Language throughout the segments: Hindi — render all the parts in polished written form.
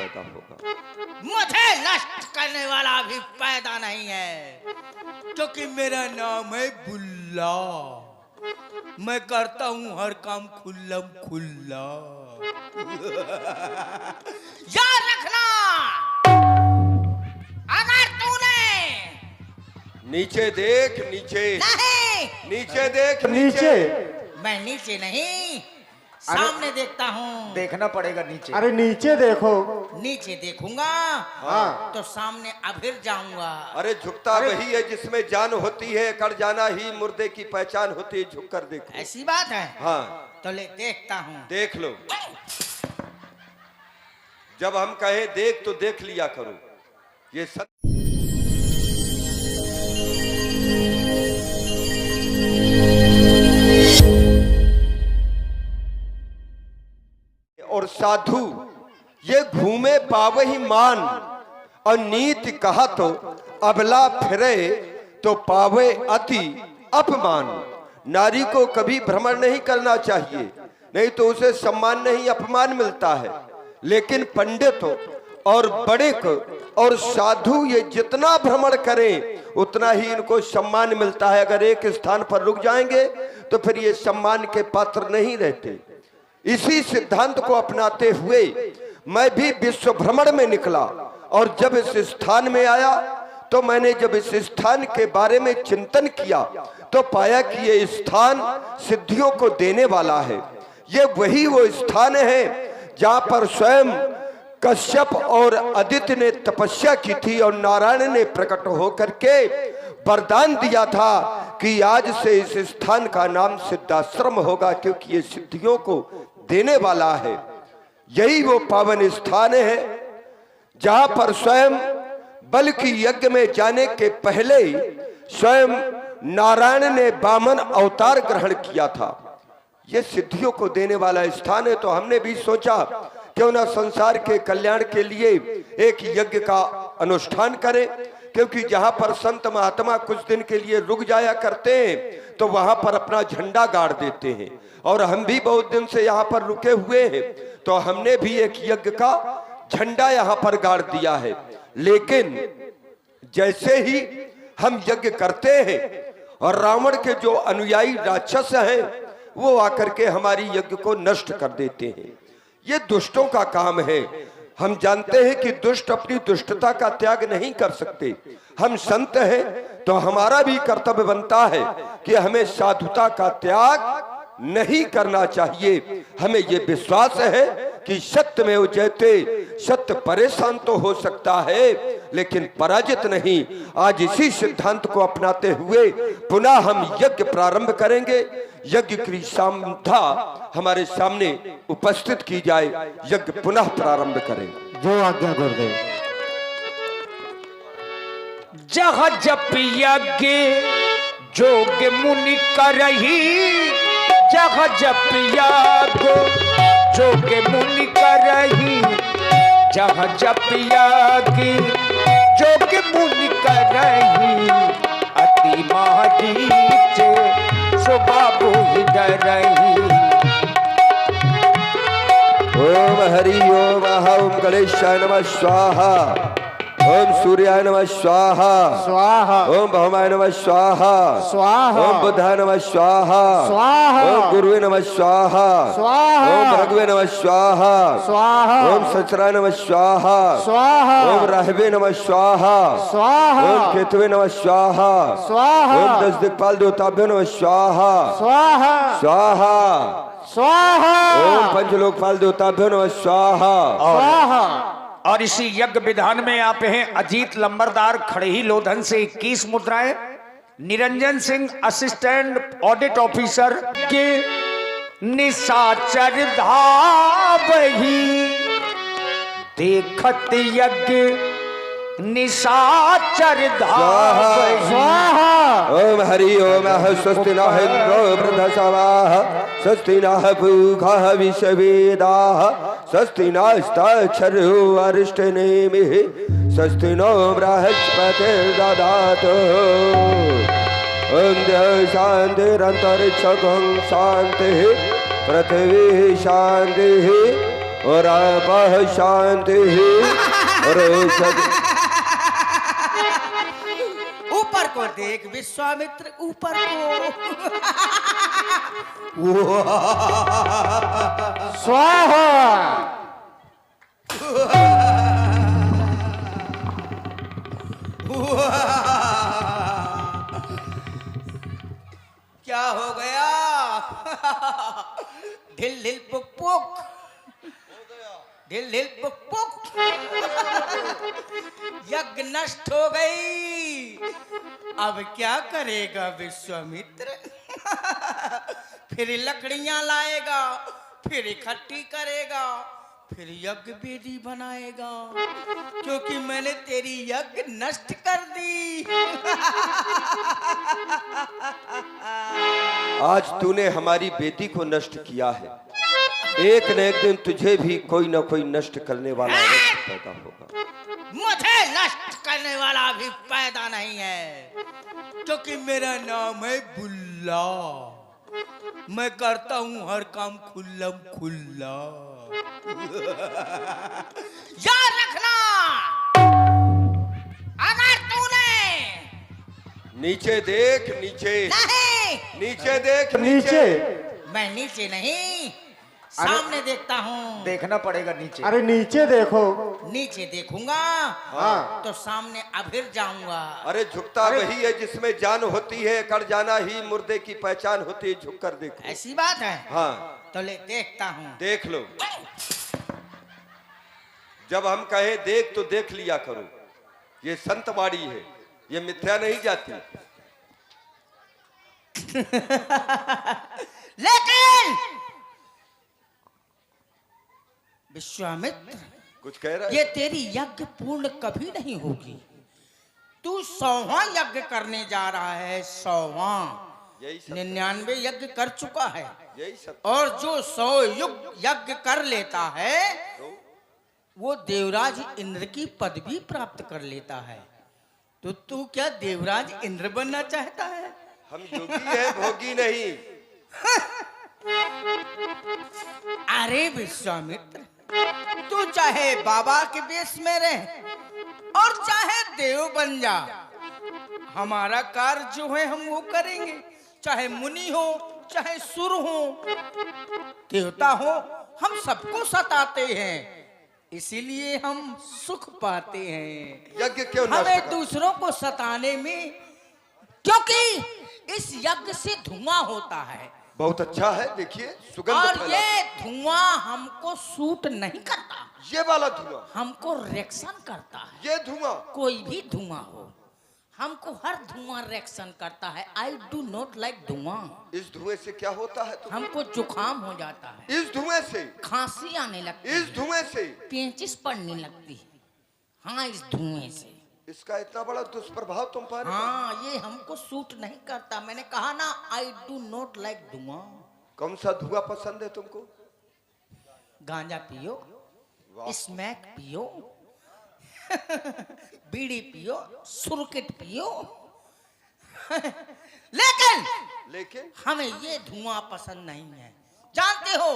पैदा होगा। मुझे नष्ट करने वाला भी पैदा नहीं है, क्योंकि मेरा नाम है बुल्ला। मैं करता हूं हर काम खुल्लम खुल्ला। याद रखना, अगर तूने नीचे देख, नीचे नहीं, नीचे देख, नीचे। मैं नीचे नहीं सामने देखता हूँ। देखना पड़ेगा नीचे। अरे नीचे देखो। नीचे देखूंगा हाँ। तो सामने अभिर जाऊंगा। अरे झुकता वही है जिसमें जान होती है, कर जाना ही मुर्दे की पहचान होती है। झुक कर देखो। ऐसी बात है। हाँ तो ले देखता हूँ। देख लो। जब हम कहें देख तो देख लिया करो। ये सब और साधु ये घूमे पावे ही मान, और नीति कहा तो अबला फिरे तो पावे अति अपमान। नारी को कभी भ्रमण नहीं करना चाहिए, नहीं तो उसे सम्मान नहीं अपमान मिलता है। लेकिन पंडित और बड़े को और साधु ये जितना भ्रमण करें उतना ही इनको सम्मान मिलता है। अगर एक स्थान पर रुक जाएंगे तो फिर ये सम्मान के पात्र नहीं रहते। इसी सिद्धांत को अपनाते हुए मैं भी विश्व भ्रमण में निकला, और जब इस स्थान में आया तो मैंने जब इस स्थान के बारे में चिंतन किया तो पाया कि ये स्थान सिद्धियों को देने वाला है। ये वही वो स्थान है जहां पर स्वयं कश्यप और अदिति ने तपस्या की थी, और नारायण ने प्रकट होकर के वरदान दिया था कि आज से इस स्थान का नाम सिद्धाश्रम होगा, क्योंकि ये सिद्धियों को देने वाला है। यही वो पावन स्थान है जहां पर स्वयं बल की यज्ञ में जाने के पहले स्वयं नारायण ने वामन अवतार ग्रहण किया था। ये सिद्धियों को देने वाला स्थान है। तो हमने भी सोचा क्यों ना संसार के कल्याण के लिए एक यज्ञ का अनुष्ठान करें, क्योंकि जहां पर संत महात्मा कुछ दिन के लिए रुक जाया करते हैं तो वहां पर अपना झंडा गाड़ देते हैं, और हम भी बहुत दिन से यहाँ पर रुके हुए हैं, तो हमने भी एक यज्ञ का झंडा यहाँ पर गाड़ दिया है। लेकिन जैसे ही हम यज्ञ करते हैं और रावण के जो अनुयायी राक्षस हैं वो आकर के हमारी यज्ञ को नष्ट कर देते हैं। ये दुष्टों का काम है। हम जानते हैं कि दुष्ट अपनी दुष्टता का त्याग नहीं कर सकते। हम संत हैं तो हमारा भी कर्तव्य बनता है कि हमें साधुता का त्याग नहीं करना चाहिए। हमें ये विश्वास है कि सत्य में जयते, सत्य परेशान तो हो सकता है लेकिन पराजित नहीं। आज इसी सिद्धांत को अपनाते हुए पुनः हम यज्ञ प्रारंभ करेंगे। यज्ञ की सामधा हमारे सामने उपस्थित की जाए, यज्ञ पुनः प्रारंभ करेंगे। जो आज्ञा गुरुदेव। जह जप यज्ञ जोग मुनि करही, जह जप यज्ञ जोग मुनि करही, जह जप यज्ञ जोग मुनि करही, अति महारीच सो बाबू ही डरही। ओम हरि ओम ओम गणेशाय नमः स्वाहा, ओम सूर्याय नमः स्वाहा स्वाहा, ओम भौमाय नमः स्वाहा स्वाहा, ओम बुद्धाय नमः स्वाहा स्वाहा, ओम गुरुवे नमः स्वाहा स्वाहा, ओम भृगवे नमः स्वाहा स्वाहा, ओम सचराय नमः स्वाहा स्वाहा, ओम राहवे नमः स्वाहा स्वाहा, ओम केतवे नमः स्वाहा स्वाहा, ओम दस दिक्पाल देवताभ्यो नमः स्वाहा स्वाहा, स्वाहा स्वाहा, ओम पंचलोकपाल देवताभ्यो नमः स्वाहा। स्वाहा। और इसी यज्ञ विधान में आप हैं अजीत लंबरदार खड़े ही लोधन से 21 मुद्राएं, Niranjan Singh assistant audit officer के निशाचर धावही, देखत यज्ञ निशाचर धावही। स्वाहा। ओम हरि ओम स्वस्ति नः इंद्रो वृद्धसवाः, स्वस्ति नः पूषा विश्ववेदाः, स्वस्ति नस्ताक्षरो अरिष्टनेमिः, स्वस्ति नो बृहस्पतिर्दधातु। ओम शान्तिरन्तरिक्षं शान्तिः, पृथिवी शान्तिः, और आप शांति और ऊपर को देख विश्वामित्र, ऊपर को। स्वाहा क्या हो गया? ढिल ढिल पुक पुक, ढिल ढिल पुक पुक। यज्ञ नष्ट हो गई। अब क्या करेगा विश्वामित्र? फिर लकड़ियां लाएगा, फिर इकट्ठी करेगा, फिर यज्ञ वेदी बनाएगा, क्योंकि मैंने तेरी यज्ञ नष्ट कर दी। आज तूने हमारी बेटी को नष्ट किया है, एक न एक दिन तुझे भी कोई न कोई नष्ट करने वाला पैदा होगा। मुझे नष्ट करने वाला भी पैदा नहीं है, क्योंकि मेरा नाम है बुल्ला। मैं करता हूं हर काम खुल्लम खुल्ला। याद रखना, अगर तूने नीचे देख, नीचे नहीं, नीचे देख, नीचे। मैं नीचे नहीं सामने देखता हूँ। देखना पड़ेगा नीचे। अरे नीचे देखो। नीचे देखूंगा हाँ। तो सामने अभिर जाऊंगा। अरे झुकता वही है जिसमें जान होती है, कर जाना ही मुर्दे की पहचान होती है। झुक कर देखो। ऐसी बात है? हाँ तो ले देखता हूँ। देख लो। जब हम कहें देख तो देख लिया करो। ये संतवाड़ी है, ये मिथ्या नहीं जाती। लेकिन विश्वामित्र, कुछ कह रहा ये है? तेरी यज्ञ पूर्ण कभी नहीं होगी। तू 100वां यज्ञ करने जा रहा है। 100वां, यही सब, 99 यज्ञ कर चुका है। यही सब। और जो 100 युग यज्ञ कर लेता है वो देवराज इंद्र की पदवी प्राप्त कर लेता है। तो तू क्या देवराज इंद्र बनना चाहता है? हम योगी है, भोगी नहीं। अरे विश्वामित्र, तू चाहे बाबा के वेश में रह और चाहे देव बन जा, हमारा कार्य जो है हम वो करेंगे। चाहे मुनि हो, चाहे सुर हो, देवता हो, हम सबको सताते हैं, इसीलिए हम सुख पाते हैं। यज्ञ क्यों नष्ट हमें कर? दूसरों को सताने में, क्योंकि इस यज्ञ से धुआं होता है बहुत अच्छा है, देखिए सुगंध और फैला। ये धुआं हमको सूट नहीं करता, ये वाला धुआं, हमको रिएक्शन करता है। ये धुआं, कोई भी धुआं हो, हमको हर धुआं रिएक्शन करता है। आई डू नॉट लाइक धुआं। इस धुएं से क्या होता है तुम्हें? हमको जुकाम हो जाता है, इस धुएं से, खांसी आने लगती है, इस धुएं से, पेचिश पड़ने लगती है। हाँ, इस धुएं से। इसका इतना बड़ा दुष्प्रभाव तुम पर? हाँ, ये हमको सूट नहीं करता। मैंने कहा ना, आई डू नॉट लाइक धुआं। कौन सा धुआं पसंद है तुमको? गांजा पियो, वाह। स्मैक पियो, बीड़ी पियो, सुरकट पियो, लेकिन हमें ये धुआं पसंद नहीं है। जानते हो,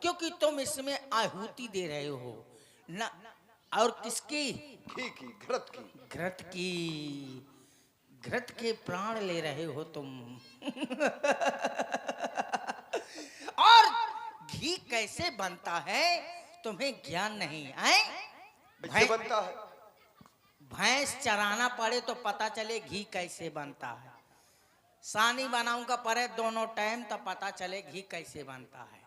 क्योंकि तुम इसमें आहुति दे रहे हो ना, और किसकी? घी की, घृत की। घृत की, घृत के प्राण ले रहे हो तुम। और घी कैसे बनता है तुम्हें ज्ञान नहीं है? कैसे बनता है? भैंस चराना पड़े तो पता चले घी कैसे बनता है। सानी बनाऊंगा पड़े दोनों टाइम तो पता चले घी कैसे बनता है।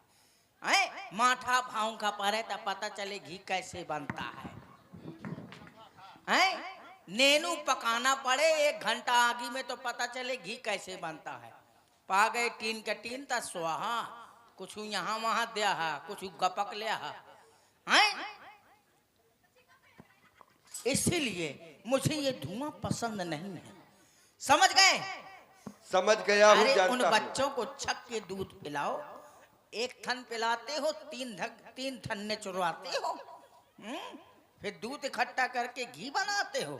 माठा भाऊंगा पड़े तो पता चले घी कैसे बनता है। नेनू पकाना पड़े 1 घंटा आगी में तो पता चले घी कैसे बनता है। पा गए टीन के टीन तो स्वाहा, कुछ यहाँ वहां दिया है, कुछ गपक लिया है। इसीलिए मुझे ये धुआं पसंद नहीं है। समझ गए? समझ गया हूँ, अरे उन जानता हूँ। बच्चों को छक के दूध पिलाओ, 1 थन पिलाते हो, 3 थन चुरवाते हो, फिर दूध इकट्ठा करके घी बनाते हो।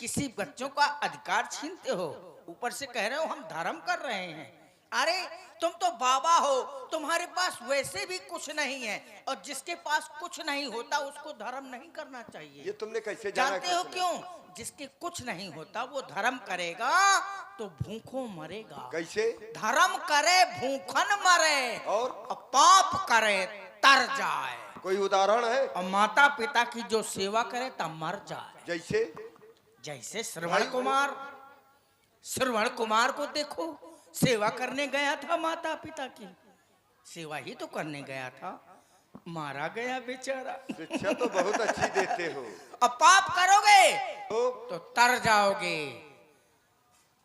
किसी बच्चों का अधिकार छीनते हो, ऊपर से कह रहे हो हम धर्म कर रहे हैं। अरे तुम तो बाबा हो, तुम्हारे पास वैसे भी कुछ नहीं है, और जिसके पास कुछ नहीं होता उसको धर्म नहीं करना चाहिए। ये तुमने कैसे जाना? जानते हो क्यों? जिसके कुछ नहीं होता वो धर्म करेगा तो भूखों मरेगा। कैसे? धर्म करे भूखन मरे, और पाप करे तर जाए। कोई उदाहरण है? और माता पिता की जो सेवा करे तब मर जाए। जैसे जैसे श्रवण कुमार को देखो, सेवा करने गया था, माता पिता की सेवा ही तो करने गया था, मारा गया बेचारा। शिक्षा तो बहुत अच्छी देते हो। अब पाप करोगे तो तर जाओगे,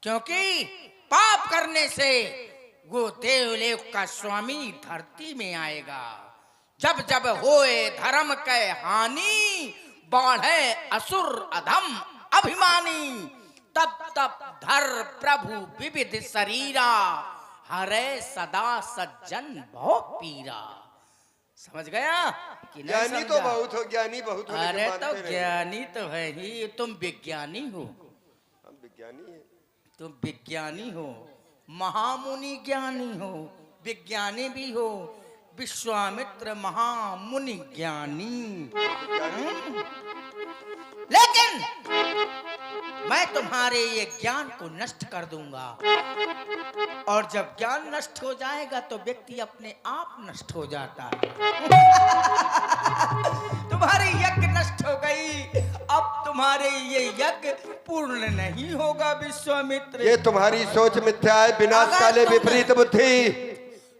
क्योंकि पाप करने से वो देवलोक का स्वामी धरती में आएगा। जब जब होए धर्म के हानि, बढ़े असुर अधम अभिमानी, तब तब धर प्रभु विविध शरीरा, हरे सदा सज्जन भव पीरा। समझ गया कि नहीं? ज्ञानी तो समझा? बहुत हो, ज्ञानी बहुत हो, लेकिन अरे तो मानते नहीं। ज्ञानी तो है ही, तुम विज्ञानी हो। हम विज्ञानी हैं। तुम विज्ञानी हो, महामुनि ज्ञानी हो, विज्ञानी भी हो, विश्वामित्र महामुनि ज्ञानी। लेकिन मैं तुम्हारे ये ज्ञान को नष्ट कर दूंगा, और जब ज्ञान नष्ट हो जाएगा तो व्यक्ति अपने आप नष्ट हो जाता है। तुम्हारी यज्ञ नष्ट हो गई, अब तुम्हारे ये यज्ञ पूर्ण नहीं होगा विश्वामित्र। ये तुम्हारी सोच मिथ्या है, विनाश काले विपरीत बुद्धि।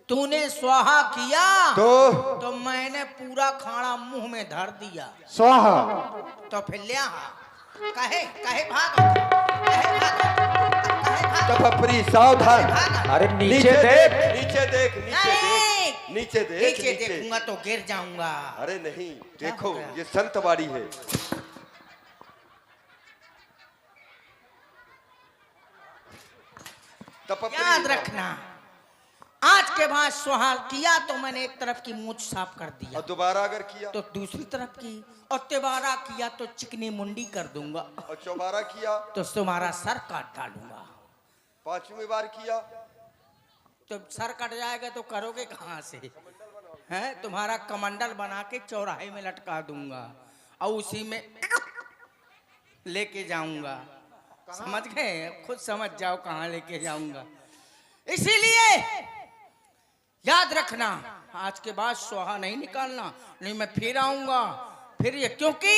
तूने स्वाहा किया तो मैंने पूरा खाना मुंह में धर दिया। स्वाहा। तो फिर लिया कहे कहे भागो, कहे भागो, तपस्वी सावधान। अरे नीचे देख। नीचे देख, नीचे नहीं, देख, नीचे देख, नीचे नीचे। देखूंगा तो गिर जाऊंगा। अरे नहीं, क्या देखो हो गया? ये संतवाड़ी है। याद रखना, आज के बाद सुहाल किया तो मैंने एक तरफ की मूंछ साफ कर दिया, और दोबारा अगर किया तो दूसरी तरफ की, और तिबारा किया तो चिकनी मुंडी कर दूंगा, और चौबारा किया तो तुम्हारा सर काट डालूंगा। पांचवी बार किया तो सर कट जाएगा तो करोगे कहाँ से? हैं, तुम्हारा कमंडल बना के चौराहे में लटका दूंगा, और उसी में लेके जाऊंगा। समझ गए? खुद समझ जाओ कहाँ लेके जाऊंगा। इसीलिए याद रखना, आज के बाद सोहा नहीं निकालना, नहीं मैं फिर आऊंगा फिर ये, क्योंकि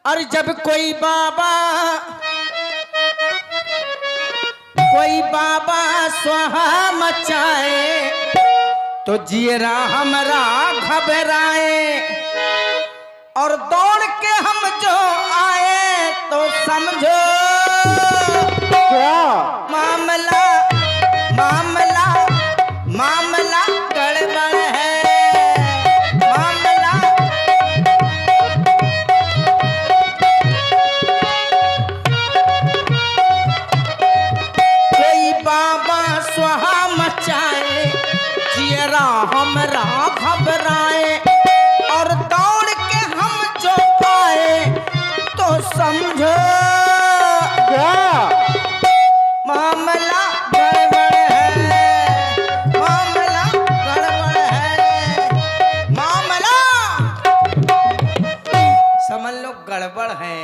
और जब कोई बाबा स्वाहा मचाए तो जियरा हमरा घबराए, और दौड़ के हम जो आए तो समझो क्या? मामला मामला मामला गड़बड़ है। मामला कोई बाबा स्वाहा मचाए, जियरा हमरा घबराए, और दौड़ के हम जो आए तो समझो क्या? मामला गड़बड़ है। मामला गड़बड़ है। मामला समझ लो गड़बड़ है।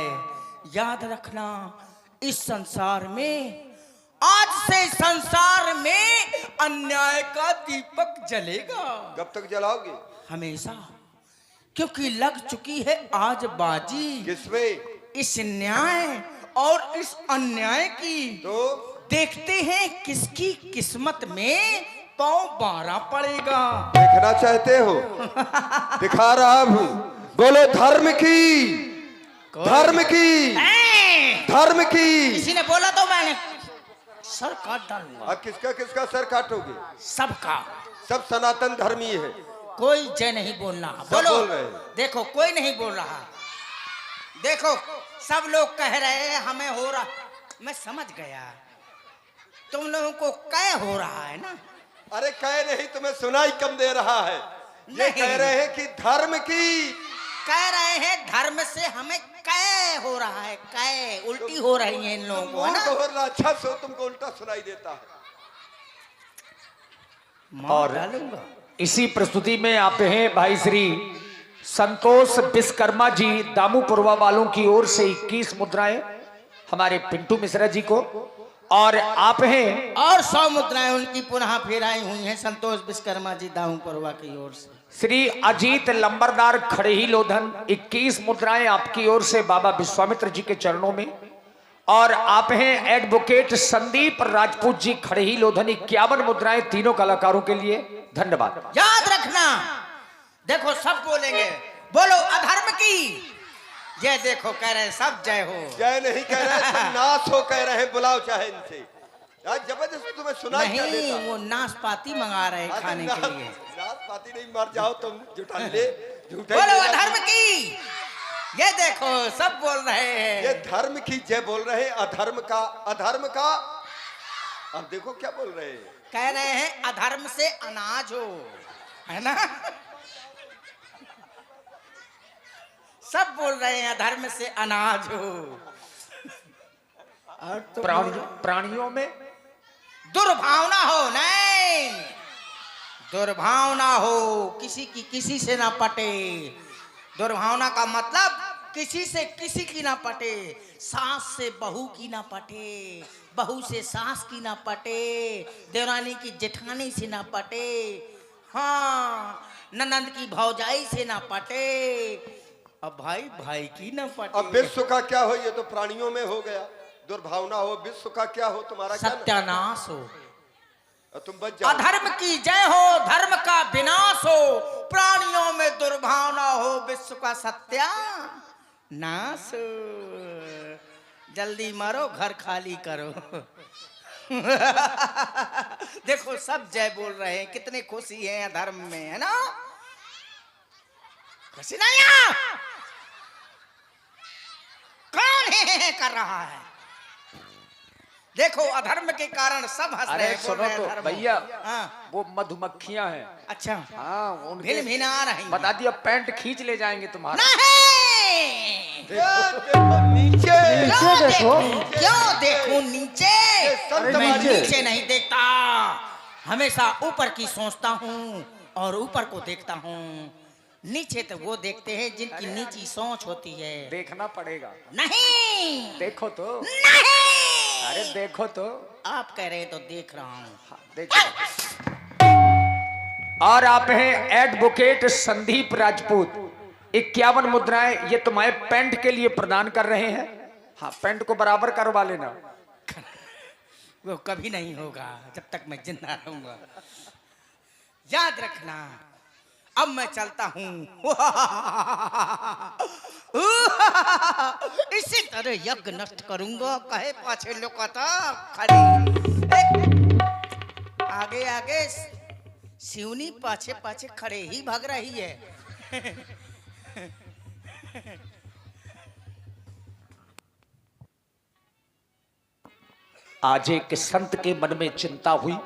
याद रखना, इस संसार में, आज से संसार में अन्याय का दीपक जलेगा। कब तक जलाओगे? हमेशा, क्योंकि लग चुकी है आज बाजी किसमें? इस न्याय और इस अन्याय की। तो देखते हैं किसकी किस्मत में पाँव 12 पड़ेगा। देखना चाहते हो? दिखा रहा हूं। बोलो धर्म की, धर्म की, धर्म की। किसी ने बोला तो मैंने सर काट डालूंगा। अब किसका किसका सर काटोगे? सबका। सब सनातन धर्मी है। कोई जय नहीं बोलना। सब बोलो। बोल रहे हैं। देखो कोई नहीं बोल रहा। देखो सब लोग कह रहे हैं हमें हो रहा। मैं समझ गया तुम लोगों को कै हो रहा है ना। अरे कह नहीं, तुम्हें सुनाई कम दे रहा है। ये नहीं। कह रहे हैं कि धर्म की। कह रहे हैं धर्म से हमें कै कै हो रहा है, कै उल्टी हो रही है इन लोगों को, है ना? हो रहा अच्छा सो तुमको उल्टा सुनाई देता है। और डालूंगा। इसी प्रस्तुति में आप हैं भाई श्री संतोष विश्वकर्मा जी दामूपुरवा वालों की ओर से 21 मुद्राएं हमारे पिंटू मिश्रा जी को, और आप हैं और 100 मुद्राएं उनकी पुनः फिर आई हुई हैं संतोष विश्वकर्मा जी दामूपुरवा की ओर से। श्री अजीत लंबरदार खड़ेही लोधन 21 मुद्राएं आपकी ओर से बाबा विश्वामित्र जी के चरणों में, और आप हैं एडवोकेट संदीप राजपूत जी खड़ेही लोधन 51 मुद्राएं तीनों कलाकारों के लिए। धन्यवाद। याद रखना, देखो सब बोलेंगे, बोलो अधर्म की, ये देखो कह रहे हैं सब जय हो। जय नहीं कह रहे, सब नाश हो कह रहे हैं, बुलाओ चाहे इनसे। यार जबरदस्त तुम्हें सुना क्या नहीं, देता? वो नाशपाती मंगा रहे हैं खाने के लिए। नाशपाती नहीं, मर जाओ तुम जुटा ले, झूठे बोलो ले अधर्म की, ये देखो सब बोल रहे हैं। ये धर्म की जय बोल रहे हैं, अधर्म का, अधर्म का। अब देखो क्या बोल रहे हैं, कह रहे हैं अधर्म से अनाज हो, है ना? सब बोल रहे हैं अधर्म से अनाज हो। और तो प्राणियों में दुर्भावना हो, नहीं दुर्भावना हो, किसी की किसी से ना पटे। दुर्भावना का मतलब किसी से किसी की ना पटे, सास से बहू की ना पटे, बहू से सास की ना पटे, देवरानी की जेठानी से ना पटे, हाँ ननंद की भौजाई से ना पटे, अब भाई भाई की ना पटे। अब विश्व का क्या हो, ये तो प्राणियों में हो गया। दुर्भावना हो, विश्व का क्या हो, तुम्हारा क्या? सत्यानाश हो। तुम बच जाओ। अधर्म की जय हो, धर्म का विनाश हो, प्राणियों में दुर्भावना हो, विश्व का सत्यानाश हो। जल्दी मरो, घर खाली करो। देखो सब जय बोल रहे हैं, कितने खुशी हैं अधर्म में, है ना? खुशी नहीं है? कौन है कर रहा है? देखो अधर्म के कारण सब हंस रहे अरे हैं, बोल सुनो रहे हैं तो धर्म। भैया, हाँ, वो मधुमक्खियां हैं। अच्छा, हाँ, उनके भिन भिन आ रही हैं। बता दिया, पैंट खींच ले जाएंगे तुम्हारा। नहीं, देखो नीचे, क्यों देखो। देखूं? क्यों देखूं नीचे? संत मैं नीचे। नीचे नहीं देखता, हमेशा ऊपर की सोचता हूँ और ऊपर को देखता हूँ। नीचे तो वो देखते हैं जिनकी नीची सोच होती है। देखना पड़ेगा। नहीं, देखो तो, नहीं, अरे देखो तो, आप कह रहे हैं तो देख रहा हूँ। देखो। और आप हैं एडवोकेट संदीप राजपूत 51 मुद्राएं ये तुम्हारे पेंट के लिए प्रदान कर रहे हैं। हाँ, पेंट को बराबर करवा लेना। वो कभी नहीं होगा जब तक मैं जिंदा रहूंगा, याद रखना। अब मैं चलता हूँ। इसी तरह यज्ञ नष्ट करूंगा, कहे पाछे लुकाता खड़ी। आगे आगे सिवनी पाछे पाछे खड़े ही भाग रही है। आज एक संत के मन में चिंता हुई